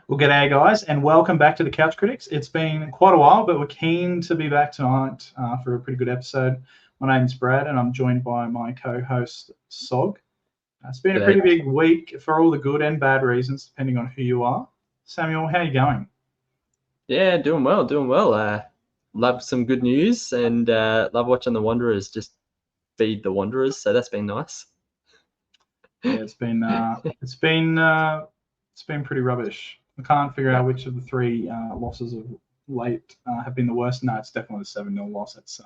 Well, g'day, guys, and welcome back to the Couch Critics. It's been quite a while, but we're keen to be back tonight for a pretty good episode. My name's Brad, and I'm joined by my co-host, Sogg. It's been a G'day. pretty big week for all the good and bad reasons, depending on who you are. Samuel, how are you going? Yeah, doing well, doing well. Love some good news and love watching the Wanderers just feed the Wanderers. So that's been nice. Yeah, it's been pretty rubbish. I can't figure out which of the three losses of late have been the worst. No, it's definitely the 7-0 loss. It's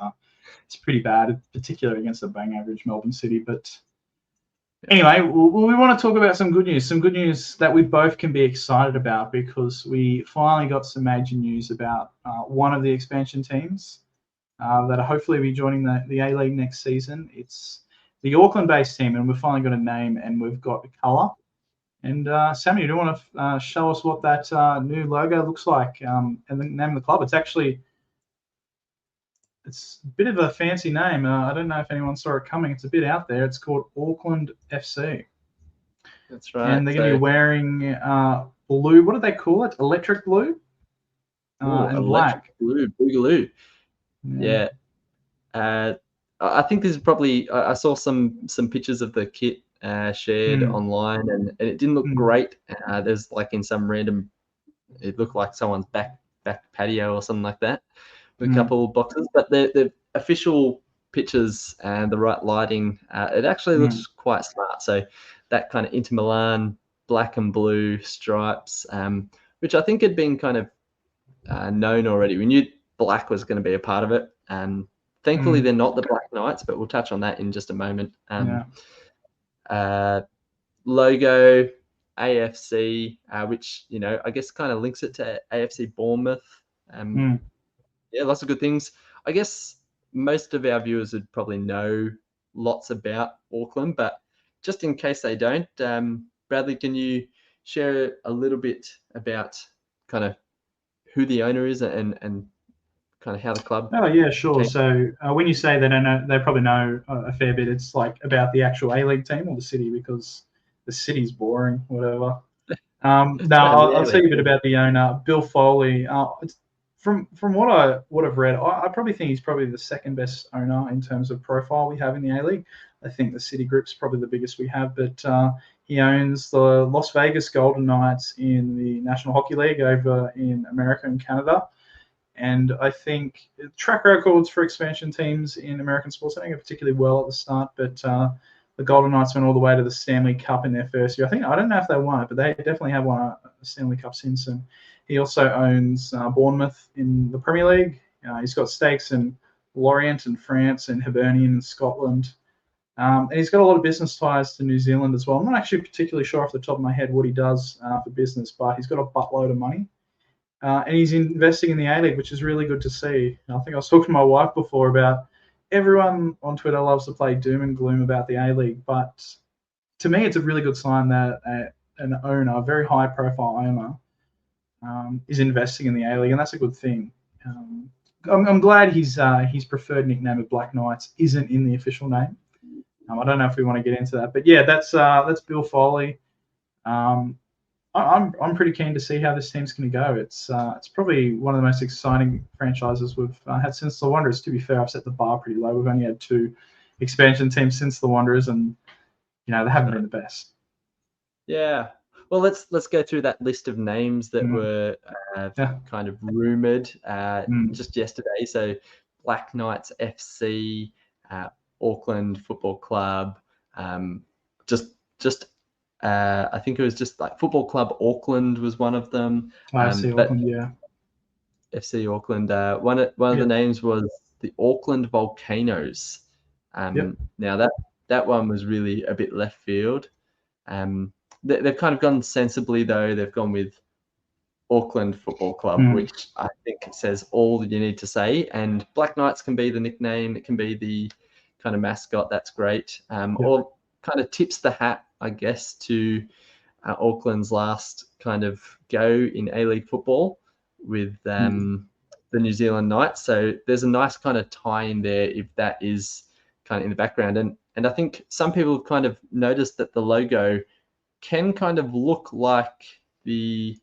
pretty bad, particularly against a bang average Melbourne City. But anyway, we want to talk about some good news that we both can be excited about because we finally got some major news about one of the expansion teams that are hopefully be joining the A-League next season. It's the Auckland-based team, and we've finally got a name and we've got a colour. And Sammy, do you want to show us what that new logo looks like and the name of the club? It's a bit of a fancy name. I don't know if anyone saw it coming. It's a bit out there. It's called Auckland FC. That's right. And they're going to be wearing blue. What do they call it? Electric blue and black. Blue, boogaloo. Yeah. I think this is probably. I saw some pictures of the kit shared online, and it didn't look great. There's like in some random. It looked like someone's back patio or something like that. With a couple of boxes, but the official pictures and the right lighting, it actually looks quite smart. So that kind of Inter Milan black and blue stripes, which I think had been kind of known already. We knew black was going to be a part of it. Thankfully, they're not the Black Knights, but we'll touch on that in just a moment. Logo, AFC, which, I guess kind of links it to AFC Bournemouth. Yeah, lots of good things. I guess most of our viewers would probably know lots about Auckland, but just in case they don't, Bradley, can you share a little bit about kind of who the owner is and kind of how the club? Oh yeah, sure. So when you say they don't know, they probably know a fair bit. It's like about the actual A-League team or the city, because the city's boring, whatever. No, I'll tell you a bit about the owner, Bill Foley. From what I've read, I probably think he's probably the second best owner in terms of profile we have in the A-League. I think the City Group's probably the biggest we have, but he owns the Las Vegas Golden Knights in the National Hockey League over in America and Canada. And I think track records for expansion teams in American sports, I think, are particularly well at the start, but the Golden Knights went all the way to the Stanley Cup in their first year. I don't know if they won it, but they definitely have won a Stanley Cup since. And he also owns Bournemouth in the Premier League. He's got stakes in Lorient in France and Hibernian in Scotland. And he's got a lot of business ties to New Zealand as well. I'm not actually particularly sure off the top of my head what he does for business, but he's got a buttload of money. And he's investing in the A-League, which is really good to see. I think I was talking to my wife before about everyone on Twitter loves to play doom and gloom about the A-League, but to me, it's a really good sign that an owner, a very high-profile owner, is investing in the A-League, and that's a good thing. I'm glad his preferred nickname of Black Knights isn't in the official name. I don't know if we want to get into that, but yeah, that's Bill Foley. I'm pretty keen to see how this team's going to go. It's probably one of the most exciting franchises we've had since the Wanderers. To be fair, I've set the bar pretty low. We've only had 2 expansion teams since the Wanderers, and they haven't been the best. Yeah. Well, let's go through that list of names that were kind of rumored just yesterday. So, Black Knights FC, Auckland Football Club, I think it was just like Football Club Auckland was one of them. FC Auckland, yeah. FC Auckland. One of the names was the Auckland Volcanoes. Now that one was really a bit left field. They've kind of gone sensibly though. They've gone with Auckland Football Club, which I think says all that you need to say. And Black Knights can be the nickname. It can be the kind of mascot. That's great. Or kind of tips the hat, I guess, to Auckland's last kind of go in A-League football with the New Zealand Knights. So there's a nice kind of tie in there if that is kind of in the background. And I think some people have kind of noticed that the logo can kind of look like the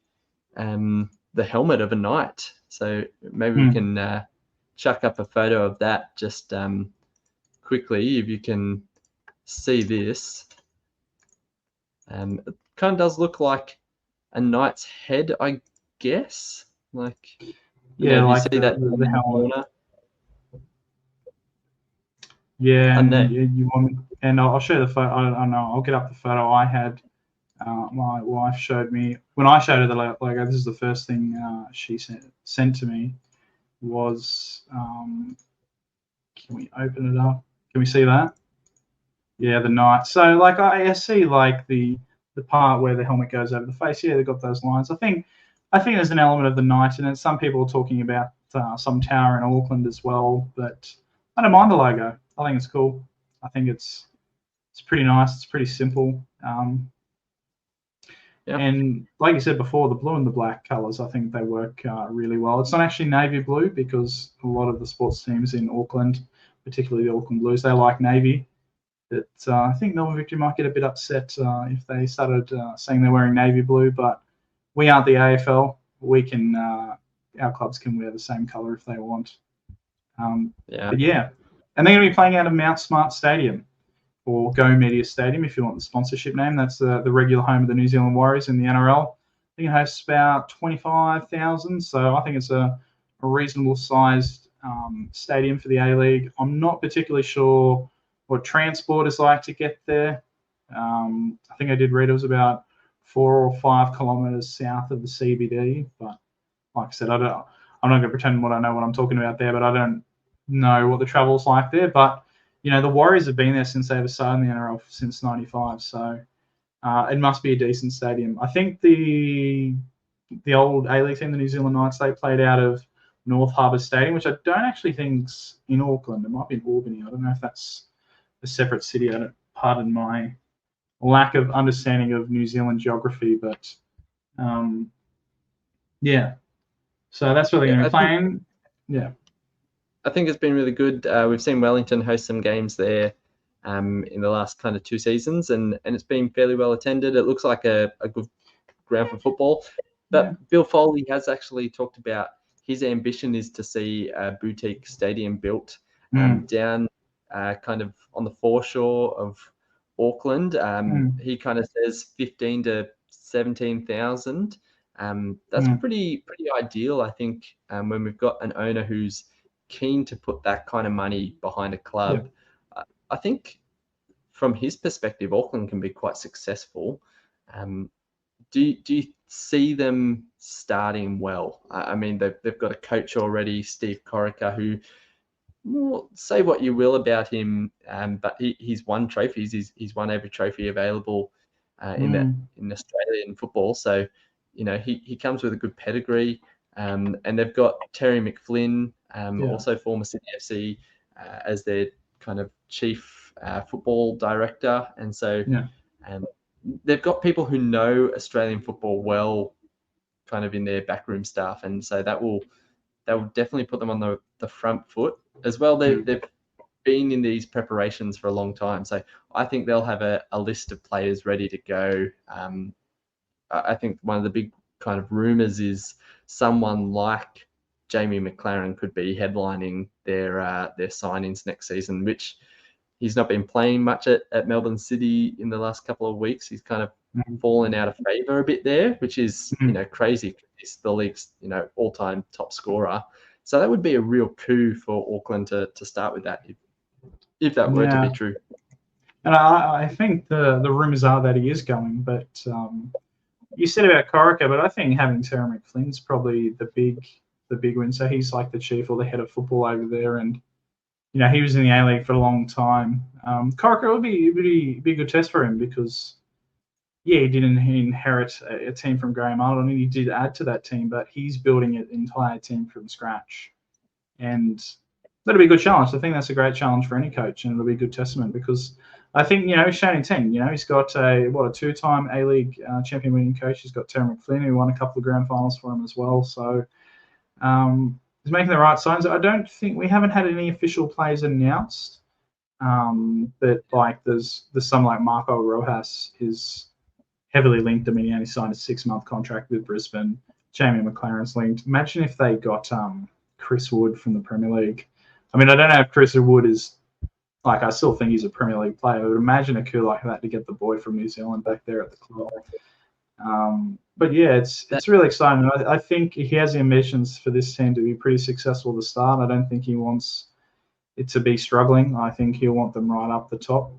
the helmet of a knight. So maybe we can chuck up a photo of that just quickly, if you can see this. It kind of does look like a knight's head, I guess. Like, yeah, you like see that the helmet. corner? Yeah, And and you want me, and I'll show you the photo. I don't know. I'll get up the photo I had. My wife showed me when I showed her the logo. This is the first thing she sent to me was. Can we open it up? Can we see that? Yeah, the knight. So like I see like the part where the helmet goes over the face. Yeah, they've got those lines. I think there's an element of the knight in it. Some people are talking about some tower in Auckland as well, but I don't mind the logo. I think it's cool. I think it's pretty nice. It's pretty simple. And like you said before, the blue and the black colours, I think they work really well. It's not actually navy blue because a lot of the sports teams in Auckland, particularly the Auckland Blues, they like navy. But I think Melbourne Victory might get a bit upset if they started saying they're wearing navy blue. But we aren't the AFL. We can, our clubs can wear the same colour if they want. But yeah, and they're going to be playing out of Mount Smart Stadium, or Go Media Stadium, if you want the sponsorship name. That's the regular home of the New Zealand Warriors in the NRL. I think it hosts about 25,000, so I think it's a reasonable sized stadium for the A-League. I'm not particularly sure what transport is like to get there. I think I did read it was about 4 or 5 kilometres south of the CBD, but like I said, I'm not going to pretend what I know what I'm talking about there, but I don't know what the travel's like there. But the Warriors have been there since they ever started in the NRL since '95, so it must be a decent stadium. I think the old A-League team, the New Zealand Knights, they played out of North Harbour Stadium, which I don't actually think's in Auckland. It might be in Albany. I don't know if that's a separate city. Pardon my lack of understanding of New Zealand geography, but yeah. So that's where they're going to be playing. Yeah. I think it's been really good. We've seen Wellington host some games there in the last kind of 2 seasons, and it's been fairly well attended. It looks like a good ground for football. But Bill Foley has actually talked about his ambition is to see a boutique stadium built down kind of on the foreshore of Auckland. He kind of says 15 to 17,000. That's pretty ideal, I think, when we've got an owner who's keen to put that kind of money behind a club. I think from his perspective, Auckland can be quite successful. Do you see them starting well? I mean, they've got a coach already, Steve Corica, who, well, say what you will about him, but he's won trophies. He's won every trophy available in Australian football. So, he comes with a good pedigree. And they've got Terry McFlynn, also former Sydney FC, as their kind of chief football director. And so they've got people who know Australian football well, kind of in their backroom staff. And so that will definitely put them on the front foot as well. They've been in these preparations for a long time. So I think they'll have a list of players ready to go. I think one of the big kind of rumours is someone like Jamie McLaren could be headlining their signings next season, which he's not been playing much at Melbourne City in the last couple of weeks. He's kind of fallen out of favour a bit there, which is crazy. He's the league's all-time top scorer. So that would be a real coup for Auckland to start with that, if that were to be true. And I think the rumours are that he is going, but you said about Corica, but I think having Terry McFlynn's probably the big win. So he's like the chief or the head of football over there, and he was in the A-League for a long time. Corica would be a good test for him because he didn't inherit a team from Graham Arnold, and he did add to that team, but he's building an entire team from scratch, and that'll be a good challenge. I think that's a great challenge for any coach, and it'll be a good testament because I think, he's shown intent. He's got a 2-time A-League champion winning coach. He's got Terry McFlynn, who won a couple of grand finals for him as well. So he's making the right signs. I don't think we haven't had any official players announced, but like there's some like Marco Rojas is heavily linked. I mean, he only signed a 6-month contract with Brisbane. Jamie McLaren's linked. Imagine if they got Chris Wood from the Premier League. I mean, I don't know if Chris Wood is I still think he's a Premier League player. I would imagine a coup like that to get the boy from New Zealand back there at the club. But yeah, it's really exciting. I think he has the ambitions for this team to be pretty successful at the start. I don't think he wants it to be struggling. I think he'll want them right up the top.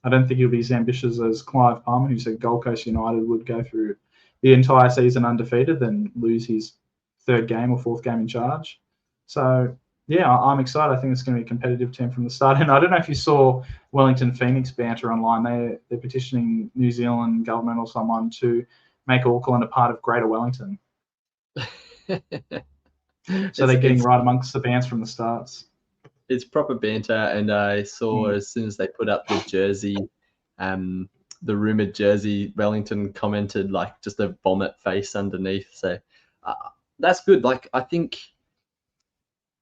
I don't think he'll be as ambitious as Clive Palmer, who said Gold Coast United would go through the entire season undefeated, then lose his third game or fourth game in charge. So yeah, I'm excited. I think it's going to be a competitive team from the start. And I don't know if you saw Wellington Phoenix banter online. They're petitioning New Zealand government or someone to make Auckland a part of Greater Wellington. So they're getting right amongst the bands from the starts. It's proper banter, and I saw as soon as they put up the jersey, the rumored jersey, Wellington commented like just a vomit face underneath. So that's good. Like, I think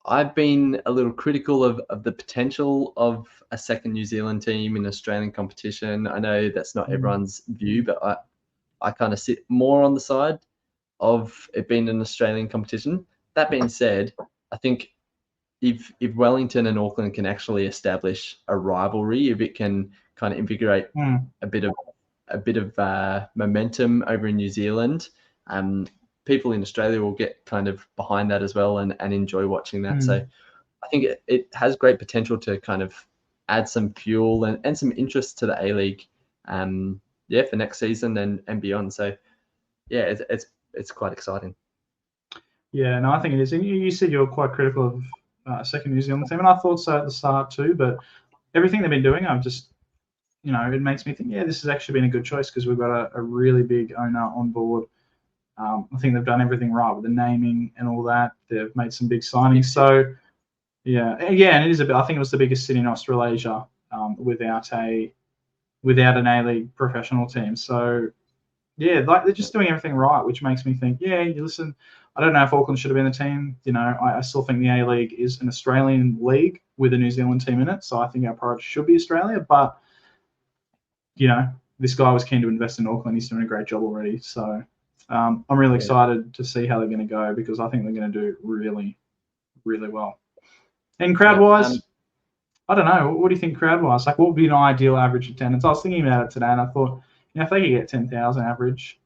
I've been a little critical of the potential of a second New Zealand team in Australian competition. I know that's not everyone's view, but I kind of sit more on the side of it being an Australian competition. That being said, I think if Wellington and Auckland can actually establish a rivalry, if it can kind of invigorate a bit of momentum over in New Zealand, people in Australia will get kind of behind that as well and enjoy watching that. So I think it has great potential to kind of add some fuel and some interest to the A-League, for next season and beyond. So yeah, it's quite exciting. Yeah, no, I think it is. And you said you were quite critical of second New Zealand team, and I thought so at the start too. But everything they've been doing, I've just, it makes me think, yeah, this has actually been a good choice because we've got a really big owner on board. I think they've done everything right with the naming and all that. They've made some big signings. So yeah, and it is I think it was the biggest city in Australasia without an A-League professional team. So yeah, like they're just doing everything right, which makes me think, yeah, you listen. I don't know if Auckland should have been the team. I still think the A-League is an Australian league with a New Zealand team in it. So I think our priority should be Australia. But, this guy was keen to invest in Auckland. He's doing a great job already. So I'm really excited to see how they're going to go because I think they're going to do really, really well. And crowd-wise, I don't know. What do you think crowd-wise? Like, what would be an ideal average attendance? I was thinking about it today and I thought, if they could get 10,000 average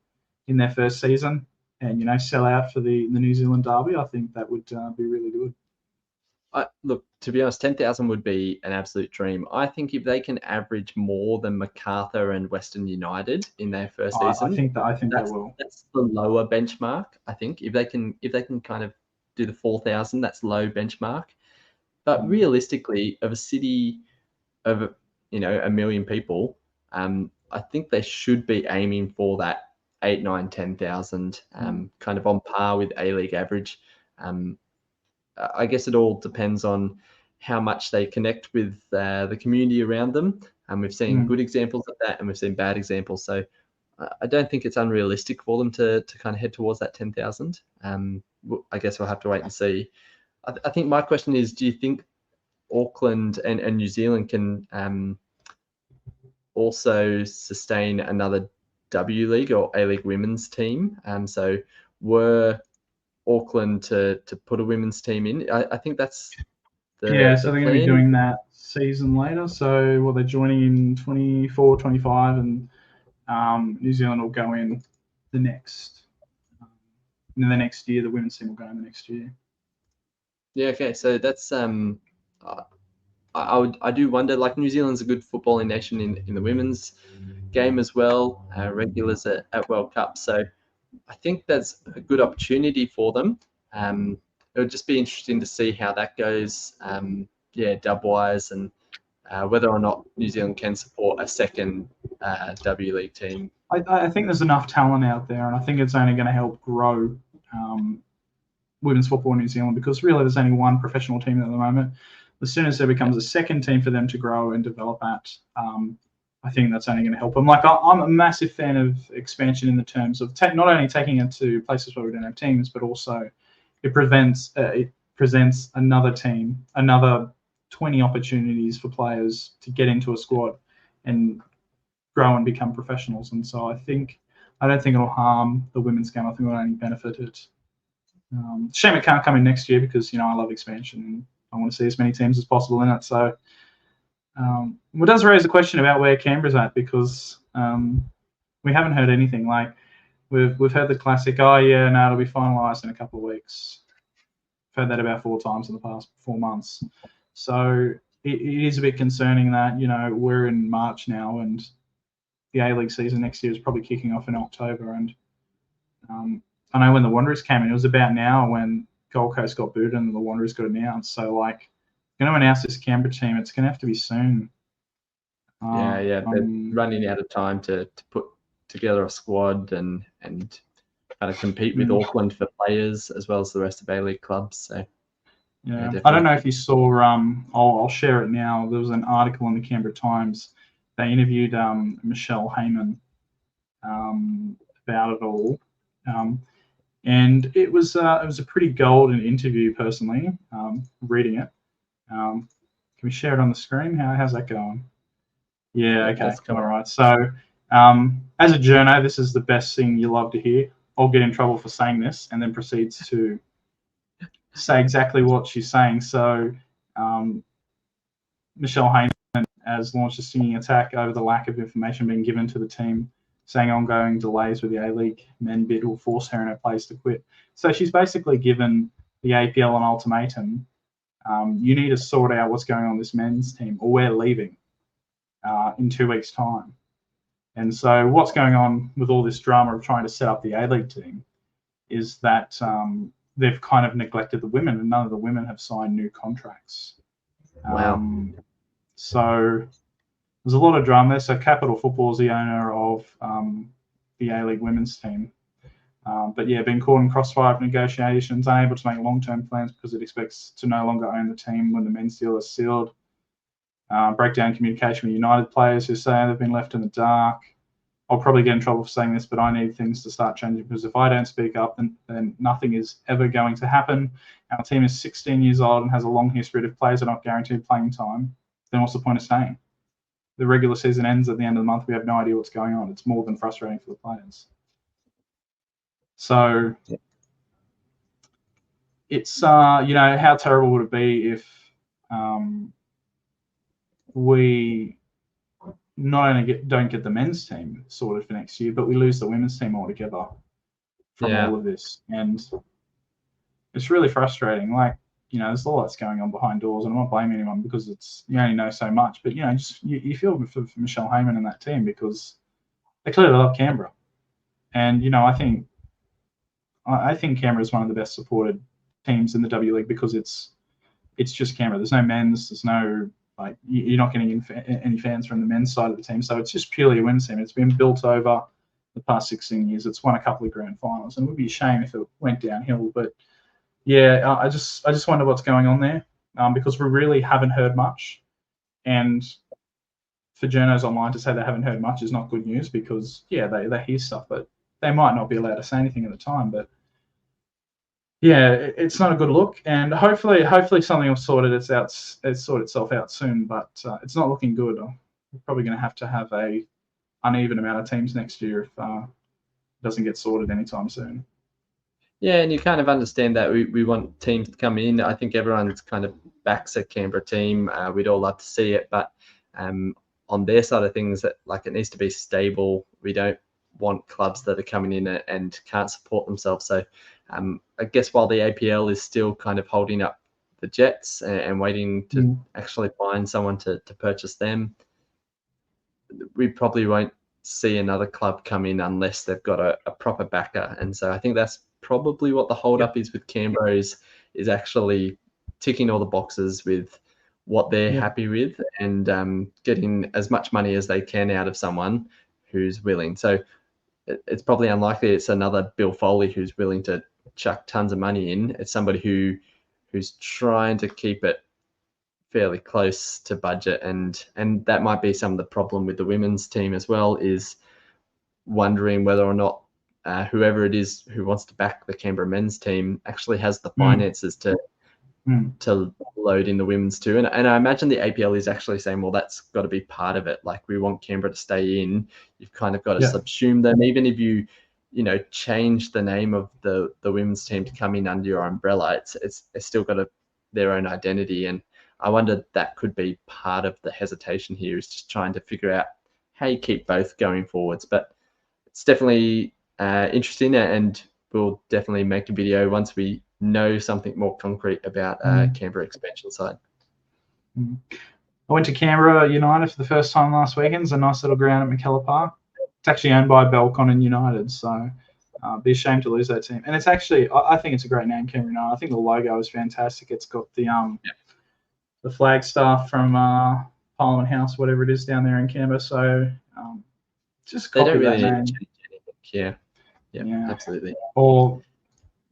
in their first season, and sell out for the New Zealand derby, I think that would be really good. Look, to be honest, 10,000 would be an absolute dream. I think if they can average more than Macarthur and Western United in their first season, I think they will. That's the lower benchmark. I think if they can kind of do the 4,000, that's low benchmark. But realistically, of a city of 1 million people, I think they should be aiming for that 8, 9, 10,000, kind of on par with A-League average. I guess it all depends on how much they connect with the community around them. And we've seen good examples of that and we've seen bad examples. So I don't think it's unrealistic for them to kind of head towards that 10,000. I guess we'll have to wait and see. I think my question is, do you think Auckland and New Zealand can also sustain another W League or A-League women's team? So were Auckland to put a women's team in? I think that's so they're going to be doing that season later. So they're joining in 24, 25, and New Zealand will go in the next. And then the next year, the women's team will go in the next year. Yeah. Okay. So that's I do wonder. Like, New Zealand's a good footballing nation in the women's game as well. Regulars at World Cup. So I think that's a good opportunity for them. It would just be interesting to see how that goes. Dub-wise, and whether or not New Zealand can support a second W League team. I think there's enough talent out there, and I think it's only going to help grow women's football in New Zealand because really there's only one professional team at the moment. As soon as there becomes a second team for them to grow and develop at, I think that's only going to help them. Like, I'm a massive fan of expansion in the terms of not only taking it to places where we don't have teams, but also it presents another team, another 20 opportunities for players to get into a squad and grow and become professionals. And so I think I don't think it'll harm the women's game. I think it'll only benefit it. Shame it can't come in next year because I love expansion and I want to see as many teams as possible in it. So it does raise the question about where Canberra's at because we haven't heard anything. Like we've heard the classic, oh yeah, no, it'll be finalised in a couple of weeks. I've heard that about 4 times in the past 4 months. So it is a bit concerning that we're in March now and the A-League season next year is probably kicking off in October. And I know when the Wanderers came in, it was about now when Gold Coast got booted and the Wanderers got announced. So like, going to announce this Canberra team, it's going to have to be soon. They're running out of time to put together a squad and kind of compete with Auckland for players as well as the rest of A-League clubs. So yeah, I don't know if you saw. I'll share it now. There was an article in the Canberra Times. They interviewed Michelle Heyman about it all, and it was a pretty golden interview. Personally, reading it. Can we share it on the screen? How's that going? Yeah, okay, all right. So, as a journo, this is the best thing you love to hear. I'll get in trouble for saying this, and then proceeds to say exactly what she's saying. So, Michelle Heyman has launched a stinging attack over the lack of information being given to the team, saying ongoing delays with the A-League men bid will force her in her place to quit. So she's basically given the APL an ultimatum. You need to sort out what's going on with this men's team, or we're leaving in 2 weeks' time. And so what's going on with all this drama of trying to set up the A-League team is that they've kind of neglected the women, and none of the women have signed new contracts. Wow. So there's a lot of drama there. So Capital Football is the owner of the A-League women's team. But yeah, been caught in crossfire of negotiations, unable to make long-term plans because it expects to no longer own the team when the men's deal is sealed. Breakdown communication with United players who say they've been left in the dark. I'll probably get in trouble for saying this, but I need things to start changing because if I don't speak up, then nothing is ever going to happen. Our team is 16 years old and has a long history of players are not guaranteed playing time. Then what's the point of staying? The regular season ends at the end of the month. We have no idea what's going on. It's more than frustrating for the players. So it's, how terrible would it be if we not only don't get the men's team sorted for next year, but we lose the women's team altogether from all of this. And it's really frustrating. Like, there's a lot that's going on behind doors, and I'm not blaming anyone because it's you only know so much. But you feel for Michelle Heyman and that team because they clearly love Canberra, and I think Canberra is one of the best supported teams in the W League because it's just Canberra. There's no men's. There's no you're not getting any fans from the men's side of the team. So it's just purely a women's team. It's been built over the past 16 years. It's won a couple of grand finals, and it would be a shame if it went downhill. But yeah, I just wonder what's going on there because we really haven't heard much. And for journos online to say they haven't heard much is not good news because they hear stuff, but they might not be allowed to say anything at the time. But yeah, it's not a good look, and hopefully something will sort itself out soon. But it's not looking good. We're probably going to have a uneven amount of teams next year if it doesn't get sorted anytime soon. Yeah, and you kind of understand that we want teams to come in. I think everyone's kind of backs a Canberra team. We'd all love to see it, but on their side of things, that it needs to be stable. We don't want clubs that are coming in and can't support themselves. So I guess while the APL is still kind of holding up the Jets and waiting to actually find someone to purchase them, we probably won't see another club come in unless they've got a proper backer. And so I think that's probably what the hold up is with Canberra is actually ticking all the boxes with what they're happy with and getting as much money as they can out of someone who's willing. So it's probably unlikely it's another Bill Foley who's willing to chuck tons of money in. It's somebody who's trying to keep it fairly close to budget, and that might be some of the problem with the women's team as well, is wondering whether or not whoever it is who wants to back the Canberra men's team actually has the finances to to load in the women's too. And I imagine the APL is actually saying, well, that's got to be part of it. Like, we want Canberra to stay in. You've kind of got to subsume them, even if you change the name of the women's team to come in under your umbrella. It's still got their own identity, and I wonder that could be part of the hesitation here, is just trying to figure out how you keep both going forwards. But it's definitely interesting, and we'll definitely make a video once we know something more concrete about Canberra expansion side. I went to Canberra United for the first time last weekend. It's a nice little ground at McKellar Park. It's actually owned by Belcon and United, so be a shame to lose that team. And it's actually, I think it's a great name, Canberra United. I think the logo is fantastic. It's got the Flagstaff from Parliament House, whatever it is down there in Canberra. So just copy that name. Yeah, absolutely. Or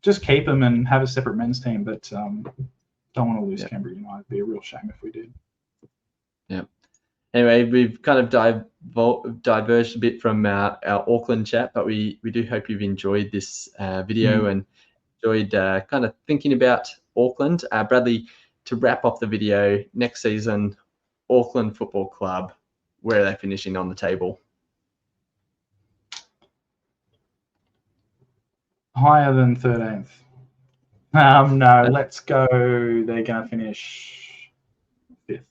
just keep them and have a separate men's team, but don't want to lose Canberra United. It'd be a real shame if we did. Yeah. Anyway, we've kind of diverged a bit from our Auckland chat, but we do hope you've enjoyed this video and enjoyed kind of thinking about Auckland. Bradley, to wrap up the video, next season, Auckland Football Club, where are they finishing on the table? Higher than 13th. No, let's go. They're going to finish 5th.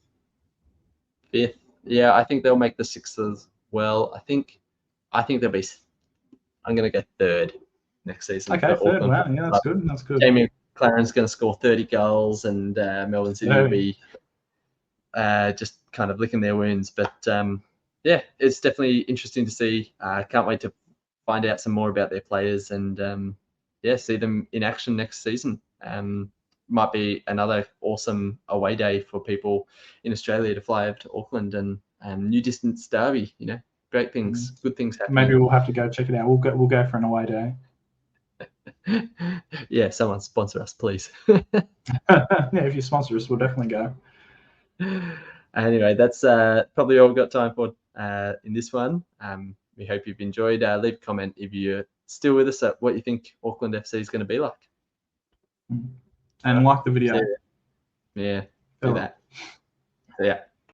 5th. Yeah, I think they'll make the 6th as well. I think they'll be. I'm going to go 3rd next season. Okay, 3rd. Wow, yeah, that's good. That's good. Jamie McLaren's going to score 30 goals, and Melbourne City will be just kind of licking their wounds. But yeah, it's definitely interesting to see. Can't wait to find out some more about their players and see them in action next season. Might be another awesome away day for people in Australia to fly over to Auckland and New Distance Derby. Great things, good things happening. Maybe we'll have to go check it out. We'll go for an away day. Yeah, someone sponsor us, please. Yeah, if you sponsor us, we'll definitely go. Anyway, that's probably all we've got time for in this one. We hope you've enjoyed. Leave a comment if you're still with us at what you think Auckland FC is going to be like. And like the video. Yeah, do that. Yeah.